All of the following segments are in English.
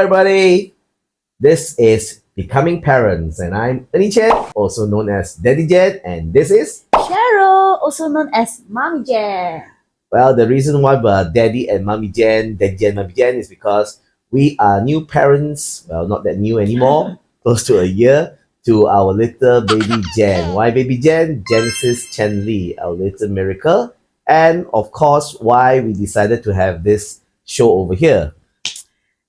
everybody. This is Becoming Parents, and I'm Ernie Chen, also known as DaddyGen, and this is Cheryl, also known as MummyGen. well, the reason why we're Daddy and MummyGen, DaddyGen, MummyGen is because we are new parents. Well, not that new anymore, close to a year to our little baby Jen. Why baby Jen? Genesis Chen Li, our little miracle, and of course, why we decided to have this show over here.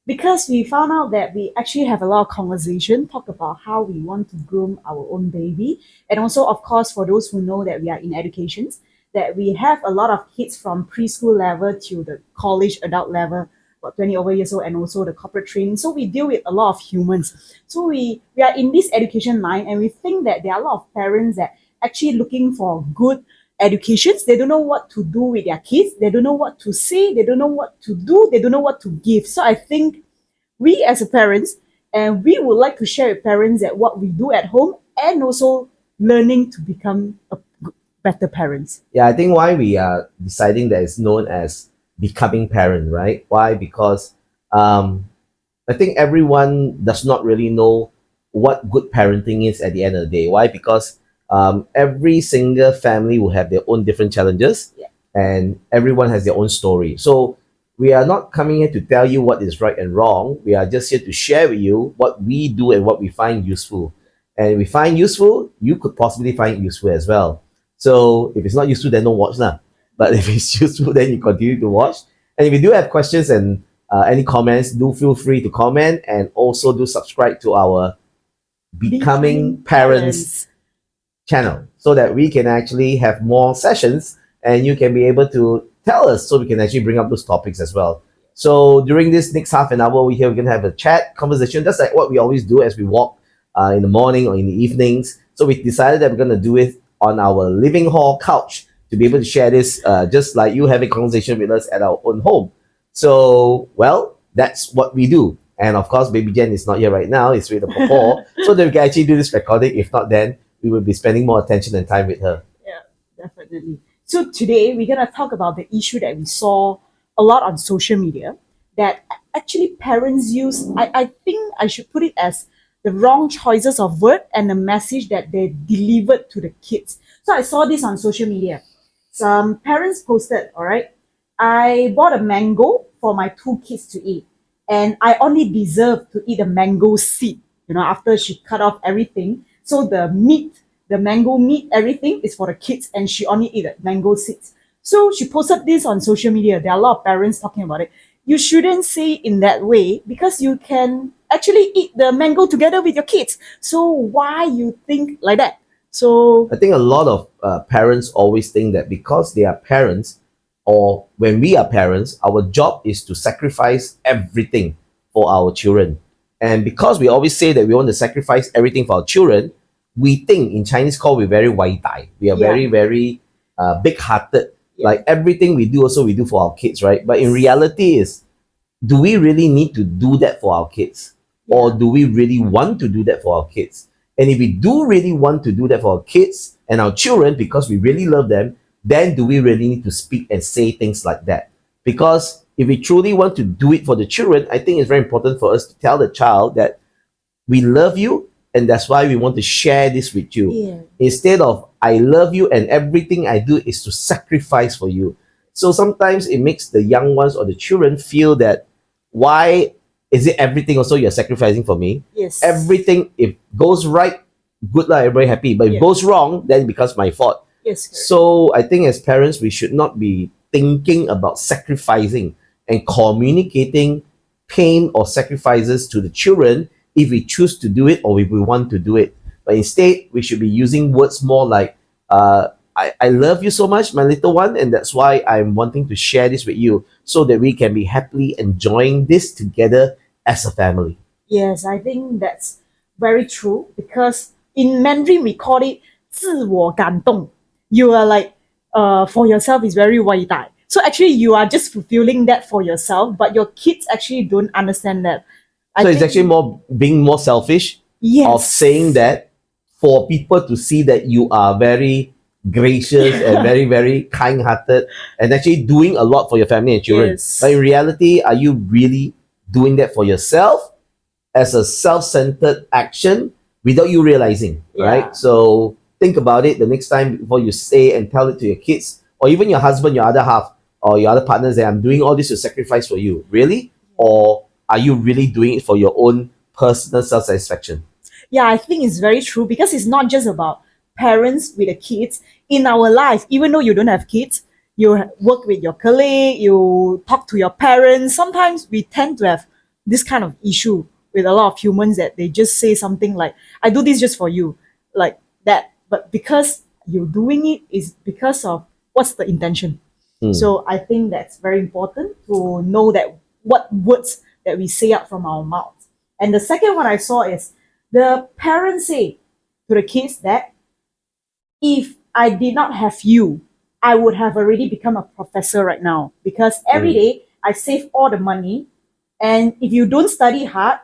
Because we found out that we actually have a lot of conversation, talk about how we want to groom our own baby. And also, of course, for those who know that we are in educations, that we have a lot of kids from preschool level to the college adult level, about 20 over years old, and also the corporate training. So we deal with a lot of humans. So we are in this education line, and we think that there are a lot of parents that actually looking for good educations. They don't know what to do with their kids. They don't know what to say. They don't know what to do. They don't know what to give. So I think we as a parents, and we would like to share with parents that what we do at home and also learning to become a better parents. Yeah, I think why we are deciding that it's known as becoming parent, right? Why? Because I think everyone does not really know what good parenting is at the end of the day. Why? Because every single family will have their own different challenges, Yeah. and everyone has their own story. So we are not coming here to tell you what is right and wrong. We are just here to share with you what we do and what we find useful. And if we find useful, you could possibly find it useful as well. So if it's not useful, then don't watch lah. But if it's useful, then you continue to watch. And if you do have questions and any comments, do feel free to comment, and also do subscribe to our Becoming Parents channel so that we can actually have more sessions and you can be able to tell us so we can actually bring up those topics as well. So during this next half an hour over here, we're going to have a chat conversation just like what we always do as we walk in the morning or in the evenings. So we decided that we're going to do it on our living hall couch to be able to share this just like you have a conversation with us at our own home. So, well, that's what we do. And of course, baby Jen is not here right now. It's with the pawpaw so that we can actually do this recording. If not, then we will be spending more attention and time with her. Yeah, definitely. So today we're gonna talk about the issue that we saw a lot on social media that actually parents use. I think I should put it as the wrong choices of word and the message that they delivered to the kids. So I saw this on social media. Some parents posted, all right, I bought a mango for my 2 kids to eat, and I only deserve to eat a mango seed, after she cut off everything. So the meat, the mango meat, everything is for the kids, and she only eat the mango seeds. So she posted this on social media. There are a lot of parents talking about it. You shouldn't say it in that way because you can actually eat the mango together with your kids. So why you think like that? So I think a lot of parents always think that because they are parents, or when we are parents, our job is to sacrifice everything for our children. And because we always say that we want to sacrifice everything for our children, we think in Chinese call we're very wai dai. We are very, very big-hearted. Yeah. Like everything we do also we do for our kids, right? But in reality is, do we really need to do that for our kids? Or do we really want to do that for our kids? And if we do really want to do that for our kids and our children because we really love them, then do we really need to speak and say things like that? Because if we truly want to do it for the children, I think it's very important for us to tell the child that we love you and that's why we want to share this with you. Yeah. Instead of, I love you and everything I do is to sacrifice for you. So sometimes it makes the young ones or the children feel that, why is it everything also you're sacrificing for me? Yes. Everything, if goes right, good lah, everybody happy. But if it goes wrong, then it becomes my fault. Yes. So I think as parents, we should not be thinking about sacrificing and communicating pain or sacrifices to the children if we choose to do it or if we want to do it. But instead, we should be using words more like, I love you so much, my little one, and that's why I'm wanting to share this with you so that we can be happily enjoying this together as a family. Yes, I think that's very true because in Mandarin we call it 自我感动. You are like, for yourself is very wai dai. So actually you are just fulfilling that for yourself, but your kids actually don't understand that. So it's actually more being more selfish of saying that for people to see that you are very gracious and very, very kind-hearted and actually doing a lot for your family and children. Yes. But in reality, are you really doing that for yourself as a self-centered action without you realizing, Yeah. right? So think about it the next time before you say and tell it to your kids or even your husband, your other half, or your other partners that I'm doing all this to sacrifice for you. Really? Or are you really doing it for your own personal self-satisfaction? Yeah, I think it's very true because it's not just about parents with the kids in our life. Even though you don't have kids, you work with your colleague, you talk to your parents. Sometimes we tend to have this kind of issue with a lot of humans that they just say something like, I do this just for you, like that. But because you're doing it is because of what's the intention. So I think that's very important to know that what words that we say out from our mouths. And the second one I saw is the parents say to the kids that if I did not have you, I would have already become a professor right now because every day I save all the money. And if you don't study hard,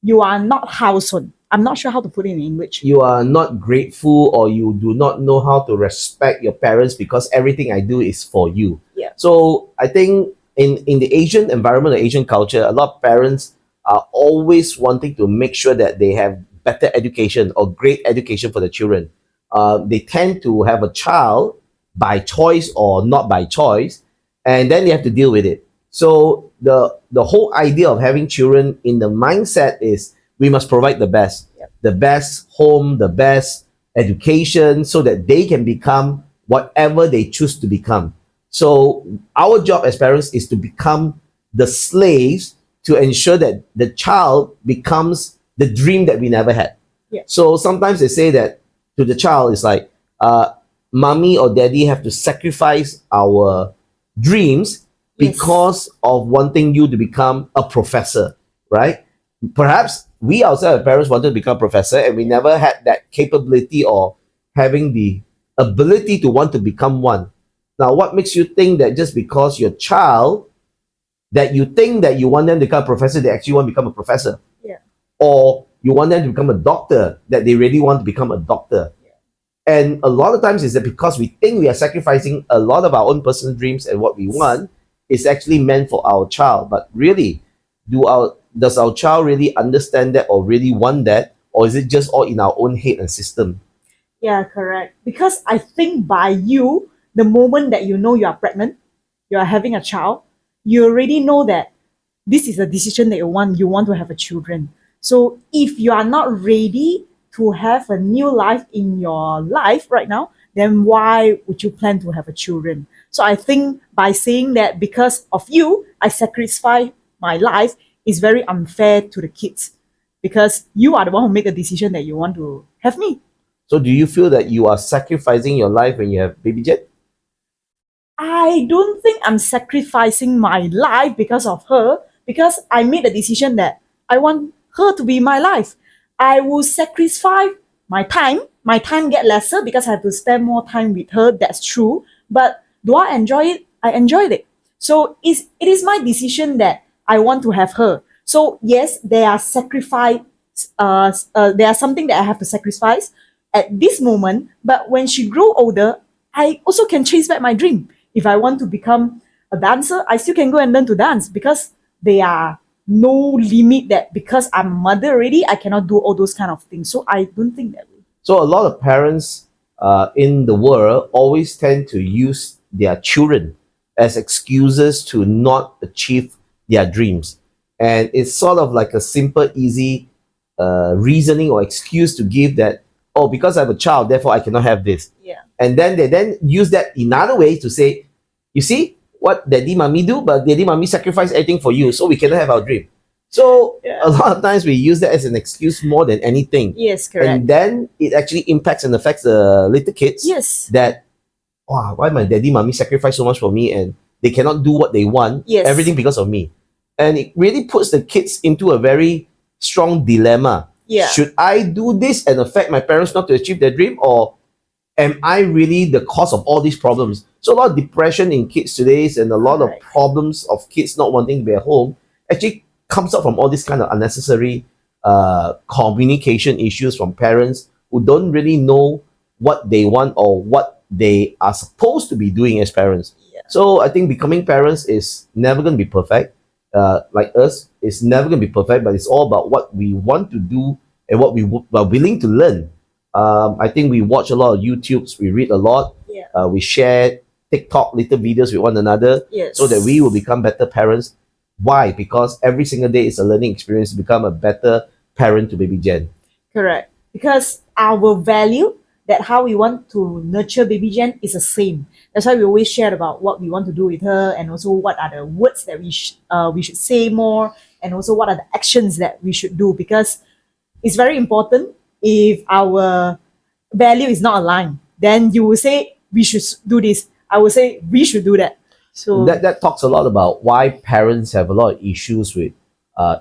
you are not household. I'm not sure how to put it in English. You are not grateful or you do not know how to respect your parents because everything I do is for you. Yeah. So I think in the Asian environment, the Asian culture, a lot of parents are always wanting to make sure that they have better education or great education for the children. They tend to have a child by choice or not by choice, and then they have to deal with it. So the whole idea of having children in the mindset is we must provide the best, the best home, the best education, so that they can become whatever they choose to become. So our job as parents is to become the slaves to ensure that the child becomes the dream that we never had. Yeah. So sometimes they say that to the child, it's like, mommy or daddy have to sacrifice our dreams Yes. because of wanting you to become a professor, right? Perhaps we ourselves as parents wanted to become a professor and we never had that capability or having the ability to want to become one. Now, what makes you think that just because your child, that you think that you want them to become a professor, they actually want to become a professor? Yeah. Or you want them to become a doctor, that they really want to become a doctor? And a lot of times is that because we think we are sacrificing a lot of our own personal dreams and what we want is actually meant for our child. But really, does our child really understand that or really want that? Or is it just all in our own head and system? Yeah, correct. Because I think by you, the moment that you know you are pregnant, you are having a child, you already know that this is a decision that you want to have a children. So if you are not ready to have a new life in your life right now, then why would you plan to have a children? So I think by saying that because of you, I sacrifice my life is very unfair to the kids because you are the one who make a decision that you want to have me. So do you feel that you are sacrificing your life when you have baby jet? I don't think I'm sacrificing my life because of her, because I made a decision that I want her to be my life. I will sacrifice my time. My time get lesser because I have to spend more time with her. That's true. But do I enjoy it? I enjoyed it. So it is my decision that I want to have her. So yes, there are sacrifice. There are something that I have to sacrifice at this moment. But when she grow older, I also can chase back my dream. If I want to become a dancer, I still can go and learn to dance because there are no limit that because I'm a mother already, I cannot do all those kind of things. So I don't think that way. So a lot of parents in the world always tend to use their children as excuses to not achieve their dreams. And it's sort of like a simple, easy reasoning or excuse to give that, oh, because I have a child, therefore I cannot have this. Yeah. And then they then use that in other ways to say, you see what daddy mommy do, but daddy mommy sacrifice everything for you, so we cannot have our dream. So a lot of times we use that as an excuse more than anything. Yes, correct. And then it actually impacts and affects the little kids. Yes. That, wow, why my daddy mommy sacrifice so much for me and they cannot do what they want, Yes. everything because of me. And it really puts the kids into a very strong dilemma. Yeah. Should I do this and affect my parents not to achieve their dream, or am I really the cause of all these problems? So a lot of depression in kids today and a lot of Right. problems of kids not wanting to be at home actually comes up from all these kind of unnecessary communication issues from parents who don't really know what they want or what they are supposed to be doing as parents. Yeah. So I think becoming parents is never going to be perfect. Like us, It's never going to be perfect, but it's all about what we want to do and what we are willing to learn. I think we watch a lot of YouTubes, we read a lot, Yeah. we share TikTok little videos with one another Yes. so that we will become better parents. Why? Because every single day is a learning experience to become a better parent to baby Jen. Correct. Because our value, that how we want to nurture baby Jen, is the same. That's why we always share about what we want to do with her, and also what are the words that we should say more, and also what are the actions that we should do. Because it's very important. If our value is not aligned, then you will say we should do this. I will say we should do that. So That talks a lot about why parents have a lot of issues with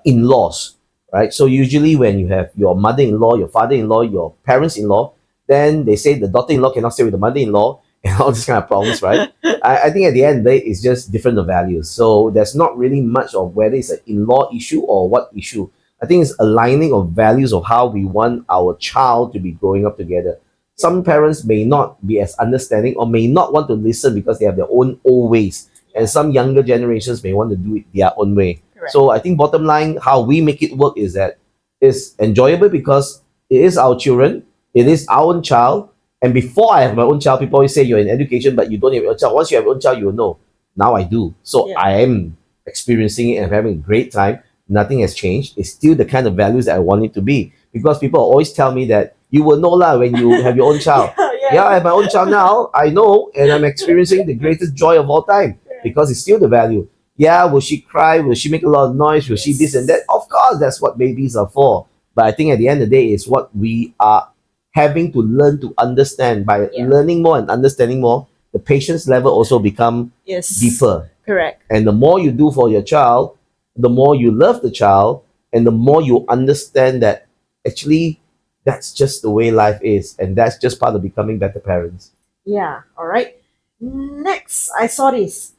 in-laws, right? So usually when you have your mother-in-law, your father-in-law, your parents-in-law, then they say the daughter-in-law cannot stay with the mother-in-law and all these kind of problems, right? I think at the end of the day, it's just different values. So there's not really much of whether it's an in-law issue or what issue. I think it's aligning of values of how we want our child to be growing up together. Some parents may not be as understanding or may not want to listen because they have their own old ways. And some younger generations may want to do it their own way. Correct. So I think bottom line, how we make it work is that it's enjoyable because it is our children, it is our own child. And before I have my own child, people always say you're in education, but you don't have your own child. Once you have your own child, you will know. Now I do. So Yeah. I am experiencing it and I'm having a great time. Nothing has changed. It's still the kind of values that I want it to be. Because people always tell me that you will know lah when you have your own child. Yeah, I have my own child now. I know, and I'm experiencing the greatest joy of all time because it's still the value. Yeah, will she cry? Will she make a lot of noise? Will she this and that? Of course, that's what babies are for. But I think at the end of the day, it's what we are having to learn to understand. By learning more and understanding more, the patience level also become yes, deeper. correct. And the more you do for your child, the more you love the child, and the more you understand that actually that's just the way life is, and that's just part of becoming better parents. Yeah, all right. Next, I saw this.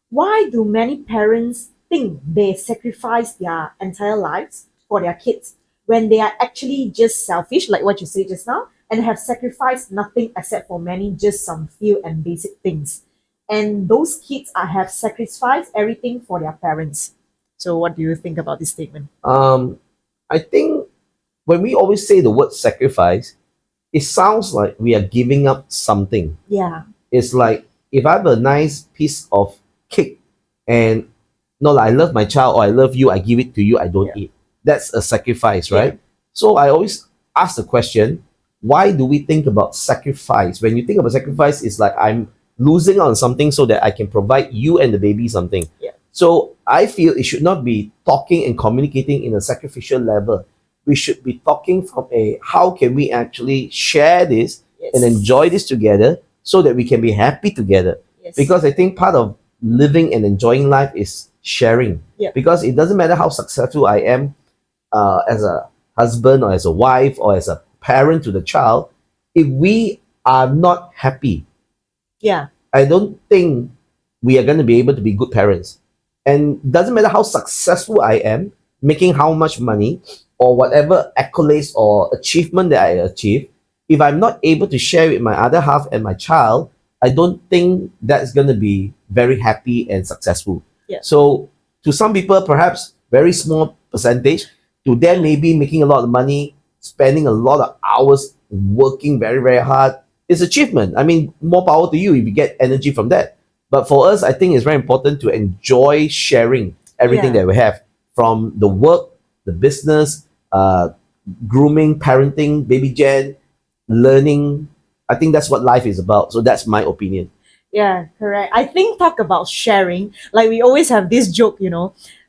Why do many parents think they sacrifice their entire lives for their kids when they are actually just selfish, like what you said just now, and have sacrificed nothing except for many, just some few and basic things? And those kids have sacrificed everything for their parents. So, what do you think about this statement? I think when we always say the word sacrifice, it sounds like we are giving up something. Yeah, It's like if I have a nice piece of cake and no, like, I love my child or I love you, I give it to you, I don't eat. That's a sacrifice, right? So I always ask the question, why do we think about sacrifice? When you think about sacrifice, it's like I'm losing on something so that I can provide you and the baby something. Yeah. So I feel it should not be talking and communicating in a sacrificial level. We should be talking from a how can we actually share this and enjoy this together so that we can be happy together. Yes. Because I think part of living and enjoying life is sharing. Yeah. Because it doesn't matter how successful I am as a husband or as a wife or as a parent to the child, if we are not happy, yeah, I don't think we are going to be able to be good parents. And doesn't matter how successful I am, making how much money or whatever accolades or achievement that I achieve, if I'm not able to share with my other half and my child, I don't think that's going to be very happy and successful. Yeah. So to some people, perhaps very small percentage, to them maybe making a lot of money, spending a lot of hours working very, very hard is achievement. I mean, more power to you if you get energy from that. But for us, I think it's very important to enjoy sharing everything that we have, from the work, the business, grooming, parenting, baby Jen, learning. I think that's what life is about. So that's my opinion. Yeah, correct. I think talk about sharing. Like we always have this joke,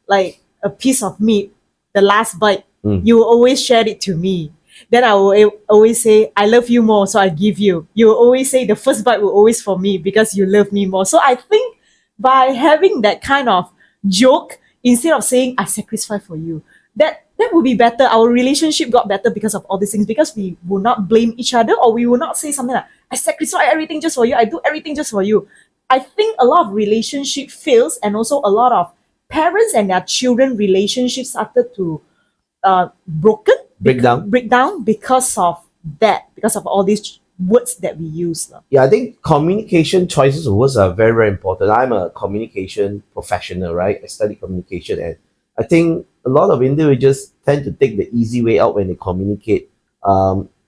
like a piece of meat, the last bite, you will always share it to me. Then I will always say, I love you more, so I give you. You will always say the first bite will always for me because you love me more. So I think by having that kind of joke, instead of saying I sacrifice for you, that would be better. Our relationship got better because of all these things, because we will not blame each other, or we will not say something like, I sacrifice everything just for you, I do everything just for you. I think a lot of relationship fails, and also a lot of parents and their children relationships started to break down because of that, because of all these words that we use. Yeah, I think communication choices of words are very, very important. I'm a communication professional, right? I study communication, and I think a lot of individuals tend to take the easy way out when they communicate.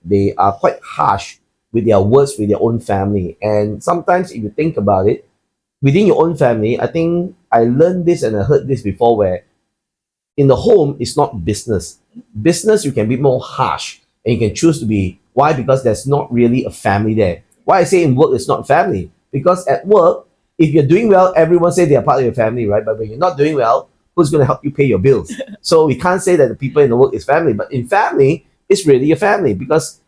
They are quite harsh with their words with their own family. And sometimes, if you think about it, within your own family, I think I learned this and I heard this before where in the home, it's not business. Business, you can be more harsh and you can choose to be. Why? Because there's not really a family there. Why I say in work, it's not family? Because at work, if you're doing well, everyone say they are part of your family, right? But when you're not doing well, who's going to help you pay your bills? So we can't say that the people in the work is family, but in family, it's really a family because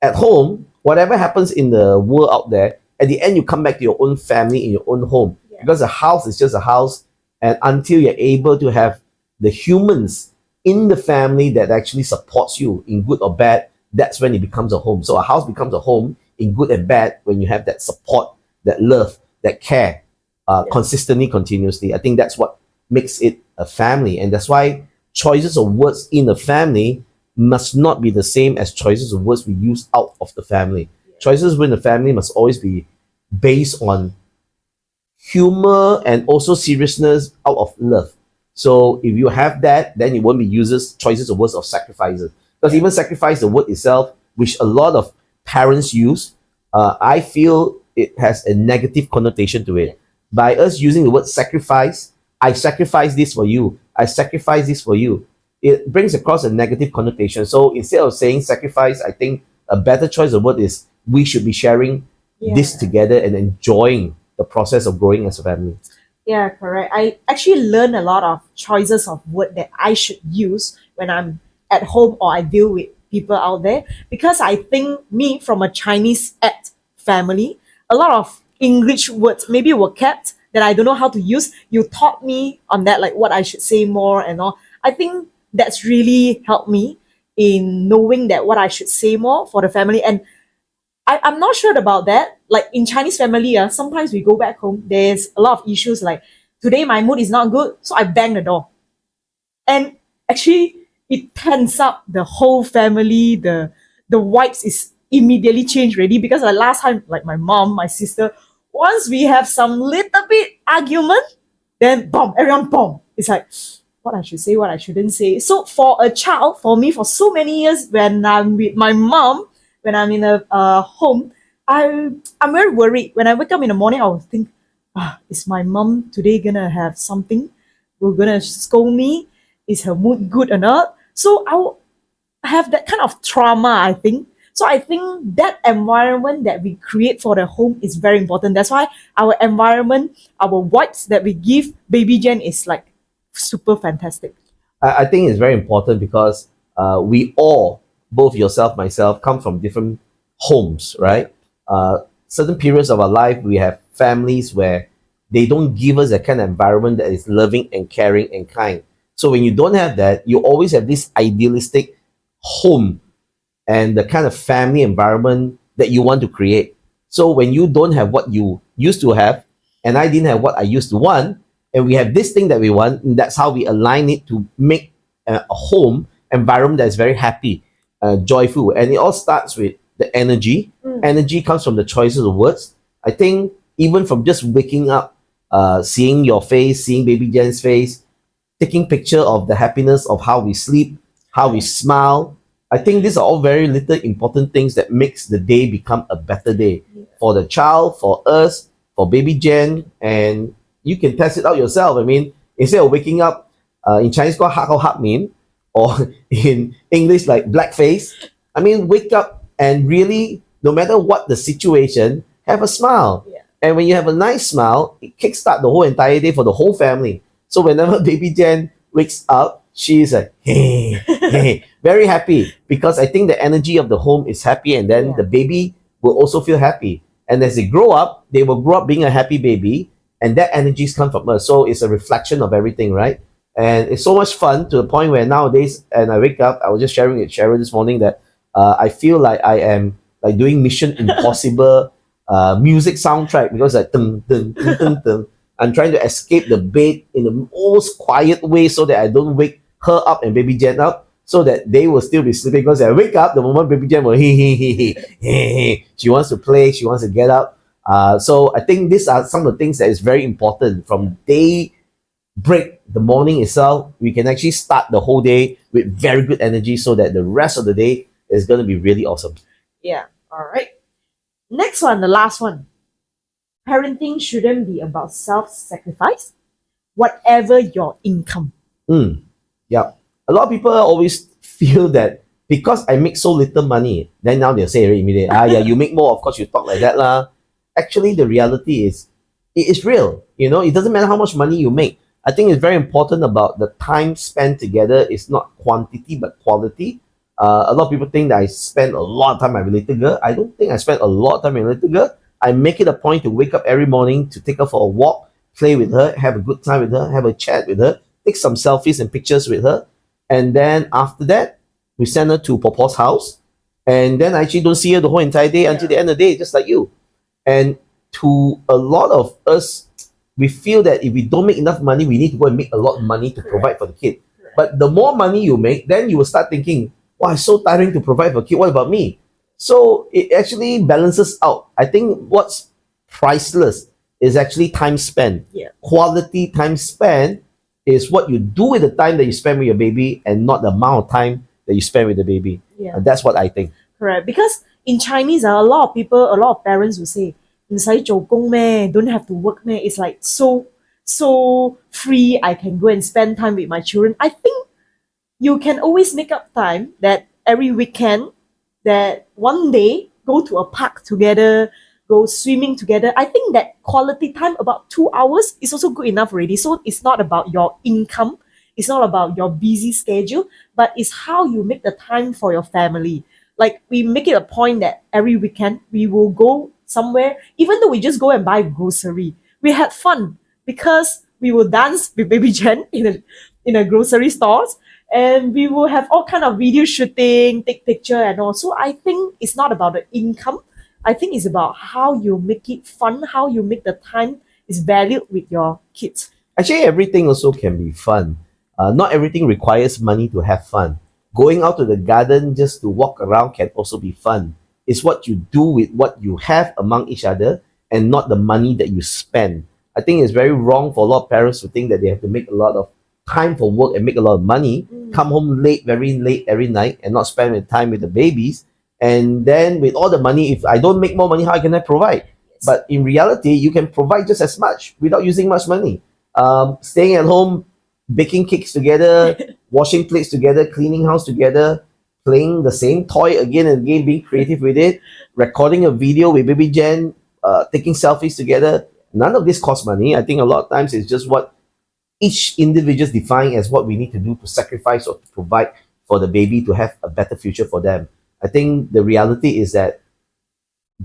at home, whatever happens in the world out there, at the end, you come back to your own family in your own home because a house is just a house. And until you're able to have the humans in the family that actually supports you in good or bad, that's when it becomes a home. So a house becomes a home in good and bad when you have that support, that love, that care, consistently, continuously. I think that's what makes it a family. And that's why choices of words in a family must not be the same as choices of words we use out of the family. Choices within the family must always be based on humor and also seriousness out of love. So if you have that, then it won't be uses choices of words of sacrifices. Because even sacrifice, the word itself, which a lot of parents use, I feel it has a negative connotation to it. By us using the word sacrifice, I sacrifice this for you. I sacrifice this for you. It brings across a negative connotation. So instead of saying sacrifice, I think a better choice of word is we should be sharing this together and enjoying the process of growing as a family. Yeah, correct. I actually learn a lot of choices of word that I should use when I'm at home or I deal with people out there because I think me from a Chinese at family, a lot of English words maybe were kept that I don't know how to use. You taught me on that, like what I should say more and all. I think that's really helped me in knowing that what I should say more for the family. And I'm not sure about that. Like in Chinese family, sometimes we go back home, there's a lot of issues like today my mood is not good, so I bang the door. And actually it tense up the whole family. The vibes is immediately changed already because the last time, like my mom, my sister, once we have some little bit argument, then boom, everyone boom. It's like what I should say, what I shouldn't say. So for a child, for me, for so many years, when I'm with my mom, when I'm in a home, I'm very worried. When I wake up in the morning, I will think, is my mom today gonna have something? We're gonna scold me? Is her mood good or not? So I will have that kind of trauma, I think. So I think that environment that we create for the home is very important. That's why our environment, our vibes that we give DaddyGen is like super fantastic. I think it's very important because we all, both yourself, myself, come from different homes, right? Certain periods of our life, we have families where they don't give us a kind of environment that is loving and caring and kind. So when you don't have that, you always have this idealistic home and the kind of family environment that you want to create. So when you don't have what you used to have, and I didn't have what I used to want, and we have this thing that we want, and that's how we align it to make a home environment that is very happy, joyful. And it all starts with the energy. Energy comes from the choices of words. I think even from just waking up, seeing your face, seeing DaddyGen's face, taking picture of the happiness of how we sleep, how we smile. I think these are all very little important things that makes the day become a better day for the child, for us, for DaddyGen, and you can test it out yourself. I mean, instead of waking up, in Chinese called hak mean, or in English like blackface. I mean, wake up and really, no matter what the situation, have a smile. And when you have a nice smile, it kickstart the whole entire day for the whole family. So whenever DaddyGen wakes up, she's like, hey, hey, very happy because I think the energy of the home is happy, and then the baby will also feel happy. And as they grow up, they will grow up being a happy baby, and that energies come from us. So it's a reflection of everything, right? And it's so much fun to the point where nowadays, and I wake up, I was just sharing with Cheryl this morning that I feel like I am like doing Mission Impossible music soundtrack because like dun, dun, dun, dun, dun. I'm trying to escape the bed in the most quiet way so that I don't wake her up and DaddyGen up, so that they will still be sleeping. Because I wake up, the moment DaddyGen will he. She wants to play, she wants to get up. So I think these are some of the things that is very important from day break the morning itself, we can actually start the whole day with very good energy so that the rest of the day is going to be really awesome. Yeah. All right. Next one, the last one. Parenting shouldn't be about self-sacrifice, whatever your income. Yeah. A lot of people always feel that because I make so little money, then now they'll say very immediately, yeah, you make more, of course you talk like that lah. Actually, the reality is, it is real. It doesn't matter how much money you make. I think it's very important about the time spent together. It's not quantity but quality. A lot of people think that I spend a lot of time with my little girl. I don't think I spend a lot of time with my little girl. I make it a point to wake up every morning to take her for a walk, play with her, have a good time with her, have a chat with her, take some selfies and pictures with her. And then after that, we send her to Popo's house. And then I actually don't see her the whole entire day until the end of the day, just like you. And to a lot of us, we feel that if we don't make enough money, we need to go and make a lot of money to provide for the kid. But the more money you make, then you will start thinking, wow, it's so tiring to provide for a kid. What about me? So it actually balances out. I think what's priceless is actually time spent. Yeah. Quality time spent is what you do with the time that you spend with your baby and not the amount of time that you spend with the baby. Yeah. And that's what I think. Correct. Because in Chinese, a lot of parents will say, 唔使做工咩? Don't have to work咩? It's like so free. I can go and spend time with my children. I think you can always make up time that every weekend, that one day go to a park together, go swimming together. I think that quality time, about 2 hours, is also good enough already. So it's not about your income, it's not about your busy schedule, but it's how you make the time for your family. Like we make it a point that every weekend we will go somewhere, even though we just go and buy grocery. We had fun because we will dance with baby Chen in a grocery stores, and we will have all kind of video shooting, take picture and all. So I think it's not about the income. I think it's about how you make it fun, how you make the time is valued with your kids. Actually, everything also can be fun. Not everything requires money to have fun. Going out to the garden just to walk around can also be fun. It's what you do with what you have among each other and not the money that you spend. I think it's very wrong for a lot of parents to think that they have to make a lot of time for work and make a lot of money, come home late, very late every night and not spend time with the babies. And then with all the money, if I don't make more money, how can I provide? But in reality, you can provide just as much without using much money. Staying at home, baking cakes together, washing plates together, cleaning house together, playing the same toy again and again, being creative with it, recording a video with baby Jen, taking selfies together. None of this costs money. I think a lot of times it's just what each individual define as what we need to do to sacrifice or to provide for the baby to have a better future for them. I think the reality is that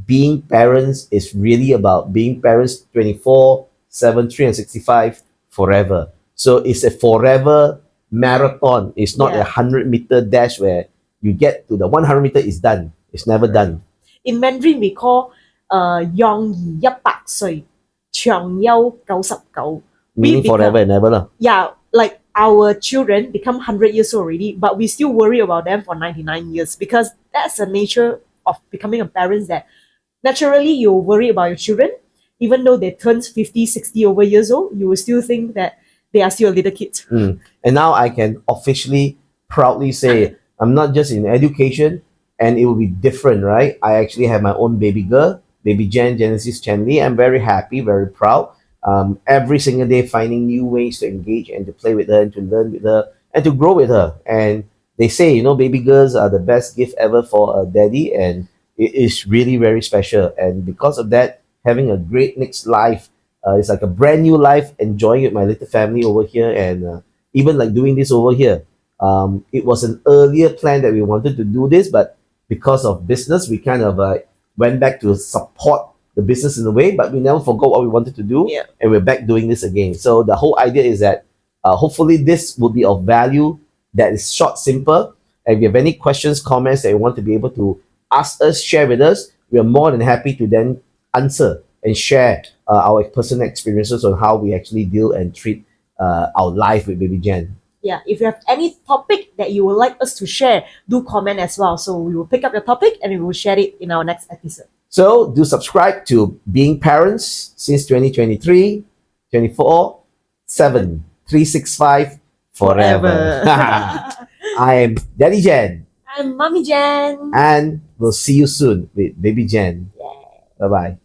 being parents is really about being parents 24/7, 365 forever. So it's a forever marathon. It's not a 100-meter dash where you get to the 100 meter is done. It's never done. In Mandarin, we call 養兒100歲，長憂99. Meaning forever and ever lah. Yeah, like our children become 100 years old already, but we still worry about them for 99 years because that's the nature of becoming a parent, that naturally you worry about your children. Even though they turn 50, 60 over years old, you will still think that they are still little kids. And now I can officially, proudly say, I'm not just in education, and it will be different, right? I actually have my own baby girl, baby Jen, Genesis Chen Li. I'm very happy, very proud. Every single day finding new ways to engage and to play with her and to learn with her and to grow with her. And they say, baby girls are the best gift ever for a daddy, and it is really very special. And because of that, having a great next life, it's like a brand new life, enjoying it with my little family over here, and even like doing this over here. It was an earlier plan that we wanted to do this, but because of business, we kind of went back to support the business in a way, but we never forgot what we wanted to do, and we're back doing this again. So the whole idea is that hopefully this will be of value, that is short, simple. And if you have any questions, comments that you want to be able to ask us, share with us, we are more than happy to then answer and share our personal experiences on how we actually deal and treat our life with baby Jen. Yeah, if you have any topic that you would like us to share, do comment as well. So we will pick up your topic and we will share it in our next episode. So do subscribe to Being Parents since 2023, 24/7. 365 forever. I am DaddyGen, I'm MummyGen. and we'll see you soon with Baby Jen. Bye bye.